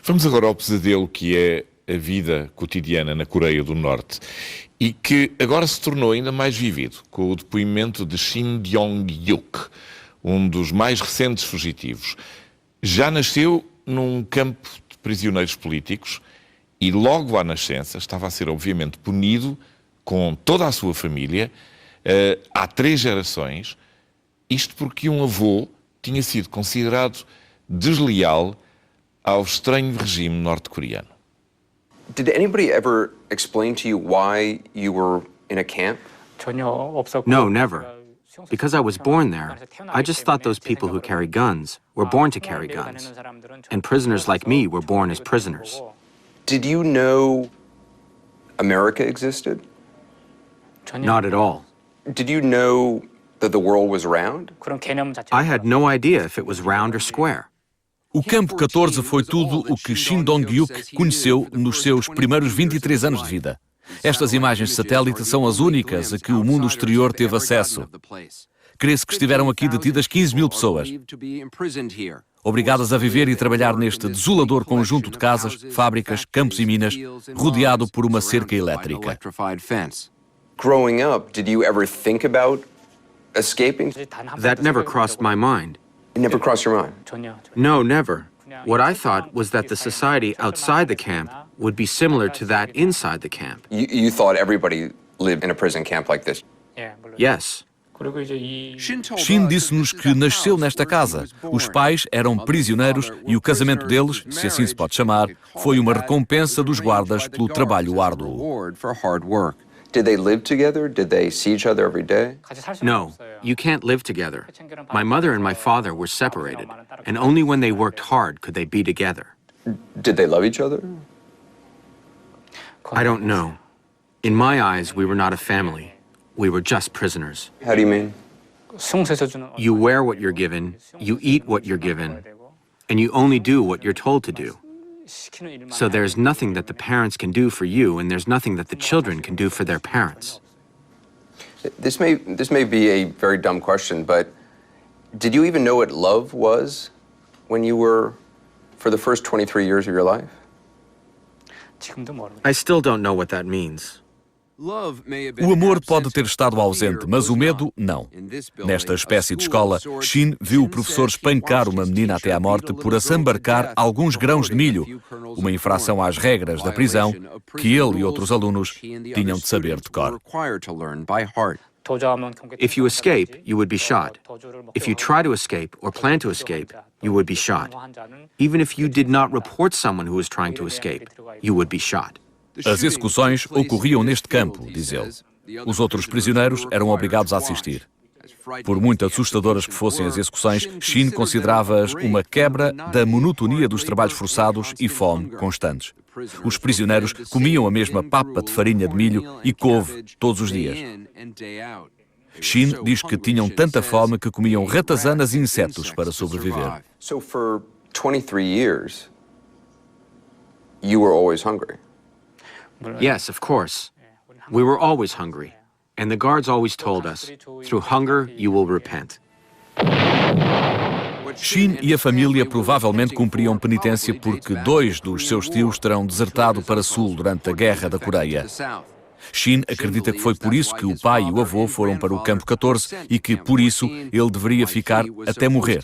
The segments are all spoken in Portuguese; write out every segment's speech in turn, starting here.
Vamos agora ao pesadelo que é a vida cotidiana na Coreia do Norte e que agora se tornou ainda mais vívido com o depoimento de Shin Dong-hyuk, um dos mais recentes fugitivos. Já nasceu num campo de prisioneiros políticos e logo à nascença estava a ser obviamente punido com toda a sua família, há 3 gerações, isto porque um avô tinha sido considerado desleal ao estranho regime norte-coreano. Did anybody ever explain to you why you were in a camp? No, never. Because I was born there, I just thought those people who carry guns were born to carry guns. And prisoners like me were born as prisoners. Did you know America existed? Not at all. Did you know that the world was round? I had no idea if it was round or square. O Campo 14 foi tudo o que Shin Dong-hyuk conheceu nos seus primeiros 23 anos de vida. Estas imagens de satélite são as únicas a que o mundo exterior teve acesso. Crê-se que estiveram aqui detidas 15 mil pessoas, obrigadas a viver e trabalhar neste desolador conjunto de casas, fábricas, campos e minas, rodeado por uma cerca elétrica. Growing up, did you ever think about escaping? That never crossed my mind. It never crossed your mind? No, never. What I thought was that the society outside the camp would be similar to that inside the camp. You thought everybody lived in a prison camp like this? Yes. Shin disse-nos que nasceu nesta casa. Os pais eram prisioneiros e o casamento deles, se assim se pode chamar, foi uma recompensa dos guardas pelo trabalho árduo. Did they live together? Did they see each other every day? No, you can't live together. My mother and my father were separated, and only when they worked hard could they be together. Did they love each other? I don't know. In my eyes, we were not a family. We were just prisoners. How do you mean? You wear what you're given, you eat what you're given, and you only do what you're told to do. So there's nothing that the parents can do for you, and there's nothing that the children can do for their parents. This may be a very dumb question, but did you even know what love was when you were, for the first 23 years of your life? I still don't know what that means. O amor pode ter estado ausente, mas o medo não. Nesta espécie de escola, Shin viu o professor espancar uma menina até à morte por assambarcar alguns grãos de milho, uma infração às regras da prisão que ele e outros alunos tinham de saber de cor. If you escape, you would be shot. If you try to escape or plan to escape, you would be shot. Even if you did not report someone who was trying to escape, you would be shot. As execuções ocorriam neste campo, diz ele. Os outros prisioneiros eram obrigados a assistir. Por muito assustadoras que fossem as execuções, Shin considerava-as uma quebra da monotonia dos trabalhos forçados e fome constantes. Os prisioneiros comiam a mesma papa de farinha de milho e couve todos os dias. Shin diz que tinham tanta fome que comiam ratazanas e insetos para sobreviver. So for 23 years, you were always hungry. Yes, of course. We were always hungry. And the guards always told us, through hunger you will repent. Shin e a família provavelmente cumpriam penitência porque 2 dos seus tios terão desertado para sul durante a Guerra da Coreia. Shin acredita que foi por isso que o pai e o avô foram para o Campo 14 e que, por isso, ele deveria ficar até morrer.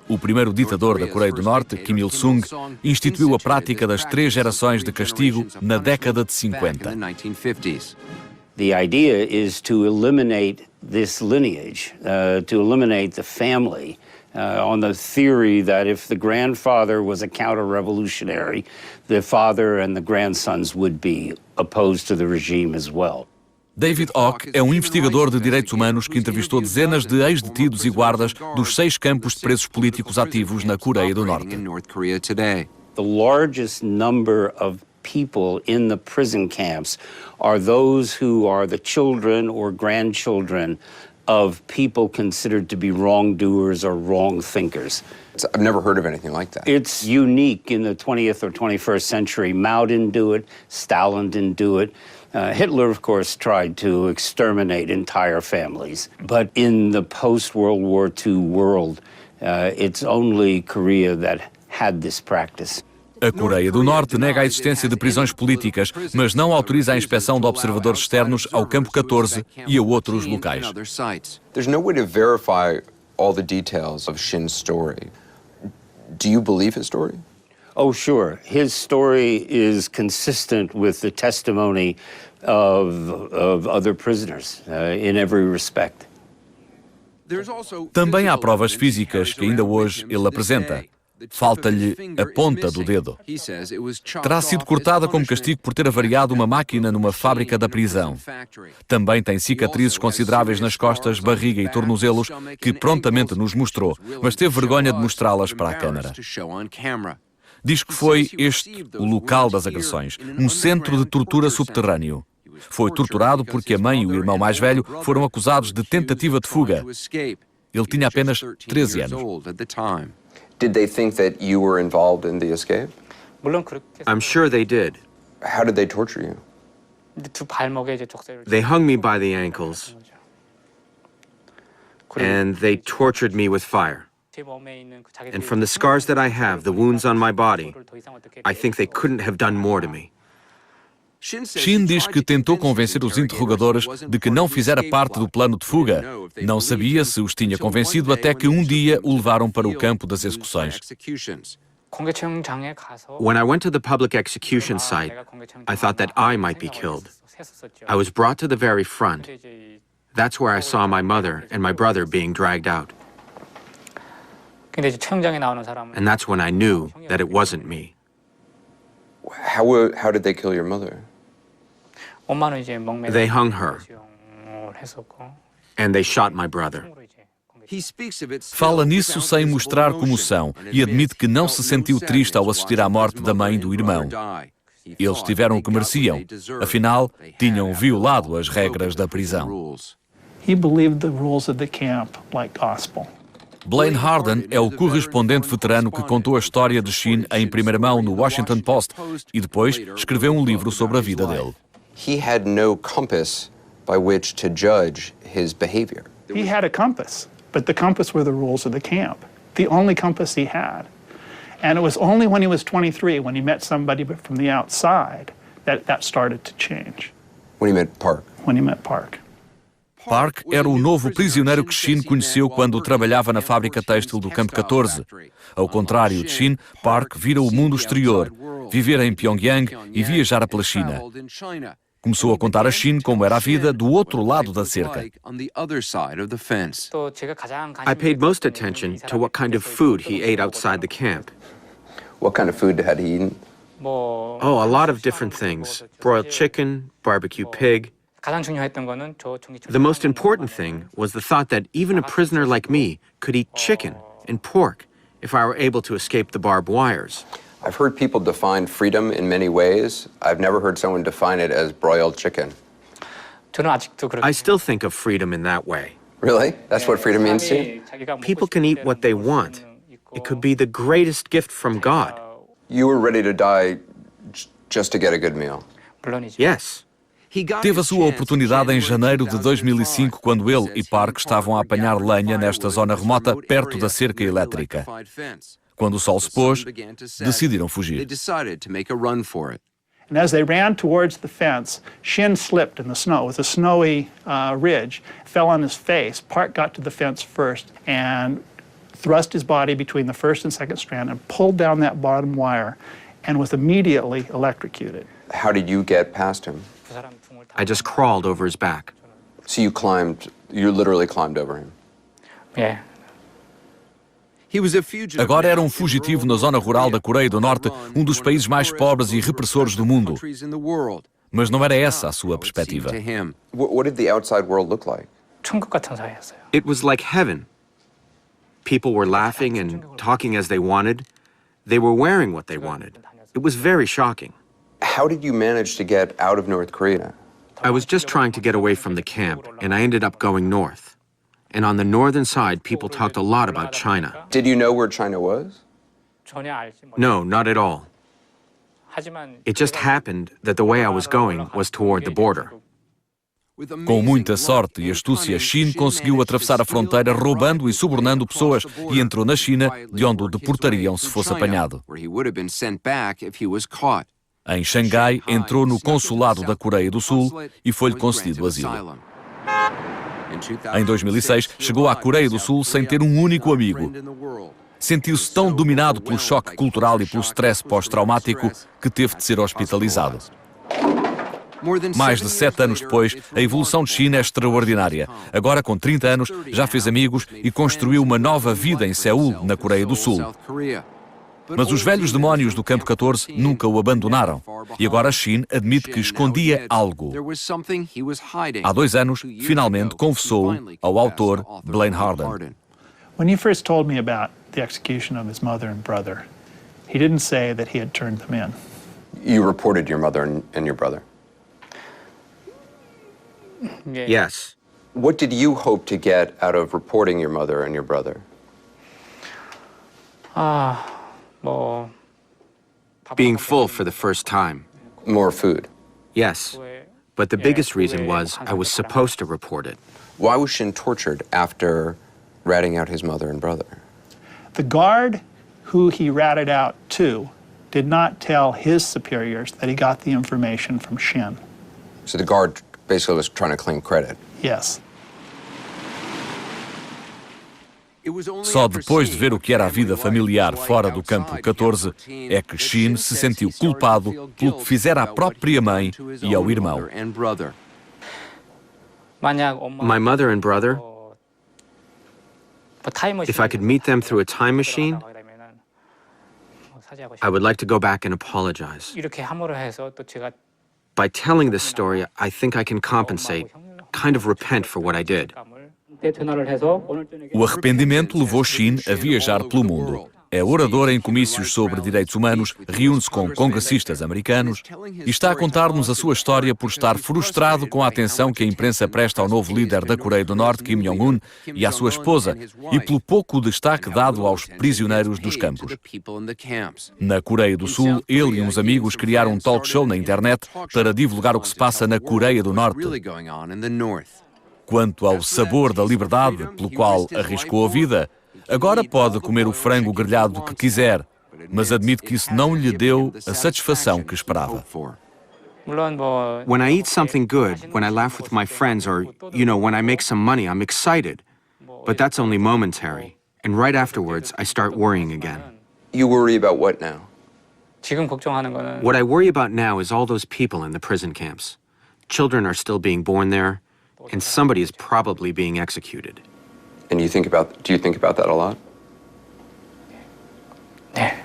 O primeiro ditador da Coreia do Norte, Kim Il-sung, instituiu a prática das 3 gerações de castigo na década de 50. The idea is to eliminate this lineage, to eliminate the family, on the theory that if the grandfather was a counter-revolutionary, the father and the grandsons would be opposed to the regime as well. David Ock é um investigador de direitos humanos que entrevistou dezenas de ex-detidos e guardas dos 6 campos de presos políticos ativos na Coreia do Norte. The largest number of people in the prison camps are those who are the children or grandchildren of people considered to be wrongdoers or wrong thinkers. I've never heard of anything like that. It's unique in the 20th or 21st century. Mao didn't do it, Stalin didn't do it. Hitler, of course, tried to exterminate entire families. But in the post-World War II world, it's only Korea that had this practice. A Coreia do Norte nega a existência de prisões políticas, mas não autoriza a inspeção de observadores externos ao Campo 14 e a outros locais. There's no way to verify all the details of Shin's story. Do you believe his story? Oh, sure. His story is consistent with the testimony of other prisoners in every respect. Também há provas físicas que ainda hoje ele apresenta. Falta-lhe a ponta do dedo. Terá sido cortada como castigo por ter avariado uma máquina numa fábrica da prisão. Também tem cicatrizes consideráveis nas costas, barriga e tornozelos que prontamente nos mostrou, mas teve vergonha de mostrá-las para a câmara. Diz que foi este o local das agressões, um centro de tortura subterrâneo. Foi torturado porque a mãe e o irmão mais velho foram acusados de tentativa de fuga. Ele tinha apenas 13 anos. Did they think that you were involved in the escape? I'm sure they did. How did they torture you? They hung me by the ankles, and they tortured me with fire. And from the scars that I have, the wounds on my body, I think they couldn't have done more to me. Shin diz que tentou convencer os interrogadores de que não fizera parte do plano de fuga. Não sabia se os tinha convencido até que um dia o levaram para o campo das execuções. When I went to the public execution site, I thought that I might be killed. I was brought to the very front. That's where I saw my mother and my brother being dragged out. And that's when I knew that it wasn't me. How did they kill your mother? They hung her, and they shot my brother. Fala nisso sem mostrar comoção e admite que não se sentiu triste ao assistir à morte da mãe e do irmão. Eles tiveram o que mereciam. Afinal, tinham violado as regras da prisão. He believed the rules of the camp like gospel. Blaine Harden é o correspondente veterano que contou a história de Shin em primeira mão no Washington Post e depois escreveu um livro sobre a vida dele. He had no compass by which to judge his behavior. He had a compass, but the compass were the rules of the camp. The only compass he had. And it was only when he was 23, when he met somebody from the outside, that started to change. When he met Park. When he met Park. Park era o novo prisioneiro que Shin conheceu quando trabalhava na fábrica têxtil do Campo 14. Ao contrário de Shin, Park vira o mundo exterior, viver em Pyongyang e viajar pela China. Começou a contar a Shin como era a vida do outro lado da cerca. I paid most attention to what kind of food he ate outside the camp. What kind of food had he eaten? Oh, a lot of different things. Broiled chicken, barbecue pig. The most important thing was the thought that even a prisoner like me could eat chicken and pork if I were able to escape the barbed wires. I've heard people define freedom in many ways. I've never heard someone define it as broiled chicken. I still think of freedom in that way. Really? That's what freedom means to you? People can eat what they want. It could be the greatest gift from God. You were ready to die just to get a good meal. Yes. Teve a sua oportunidade em janeiro de 2005, quando ele e Park estavam a apanhar lenha nesta zona remota, perto da cerca elétrica. Quando o sol se pôs, decidiram fugir. And as they ran towards the fence, Shin slipped in the snow. It was a snowy ridge, fell on his face. Park got to the fence first and thrust his body between the first and second strand and pulled down that bottom wire and was immediately electrocuted. How did you get past him? I just crawled over his back. So you literally climbed over him. Yeah. Agora era um fugitivo na zona rural da Coreia do Norte, um dos países mais pobres e repressores do mundo. Mas não era essa a sua perspectiva. What did the outside world look like? It was like heaven. People were laughing and talking as they wanted. They were wearing what they wanted. It was very shocking. How did you manage to get out of North Korea? I was just trying to get away from the camp, and I ended up going north. And on the northern side, people talked a lot about China. Did you know where China was? No, not at all. It just happened that the way I was going was toward the border. Com muita sorte e astúcia, Shin conseguiu atravessar a fronteira roubando e subornando pessoas e entrou na China, de onde o deportariam se fosse apanhado. Em Xangai, entrou no consulado da Coreia do Sul e foi-lhe concedido asilo. Em 2006, chegou à Coreia do Sul sem ter um único amigo. Sentiu-se tão dominado pelo choque cultural e pelo stress pós-traumático que teve de ser hospitalizado. Mais de 7 anos depois, a evolução de Shin é extraordinária. Agora, com 30 anos, já fez amigos e construiu uma nova vida em Seul, na Coreia do Sul. Mas os velhos demónios do Campo 14 nunca o abandonaram. E agora Shin admite que escondia algo. Há 2 anos, finalmente confessou ao autor Blaine Harden. When he first told me about the execution of his mother and brother, he didn't say that he had turned them in. You reported your mother and your brother. Yes. What did you hope to get out of reporting your mother and your brother? Being full for the first time. More food. Yes. But the biggest reason was I was supposed to report it. Why was Shin tortured after ratting out his mother and brother? The guard who he ratted out to did not tell his superiors that he got the information from Shin. So the guard basically was trying to claim credit. Yes. Só depois de ver o que era a vida familiar fora do Campo 14 é que Shin se sentiu culpado pelo que fizera à própria mãe e ao irmão. My mother and brother, if I could meet them through a time machine, I would like to go back and apologize. By telling this story, I think I can compensate, kind of repent for what I did. O arrependimento levou Shin a viajar pelo mundo. É orador em comícios sobre direitos humanos, reúne-se com congressistas americanos e está a contar-nos a sua história por estar frustrado com a atenção que a imprensa presta ao novo líder da Coreia do Norte, Kim Jong-un, e à sua esposa, e pelo pouco destaque dado aos prisioneiros dos campos. Na Coreia do Sul, ele e uns amigos criaram um talk show na internet para divulgar o que se passa na Coreia do Norte. Quanto ao sabor da liberdade, pelo qual arriscou a vida, agora pode comer o frango grelhado que quiser, mas admite que isso não lhe deu a satisfação que esperava. When I eat something good, when I laugh with my friends, or, when I make some money, I'm excited. But that's only momentary. And right afterwards, I start worrying again. You worry about what now? What I worry about now is all those people in the prison camps. Children are still being born there, and somebody is probably being executed. And do you think about that a lot? Yeah.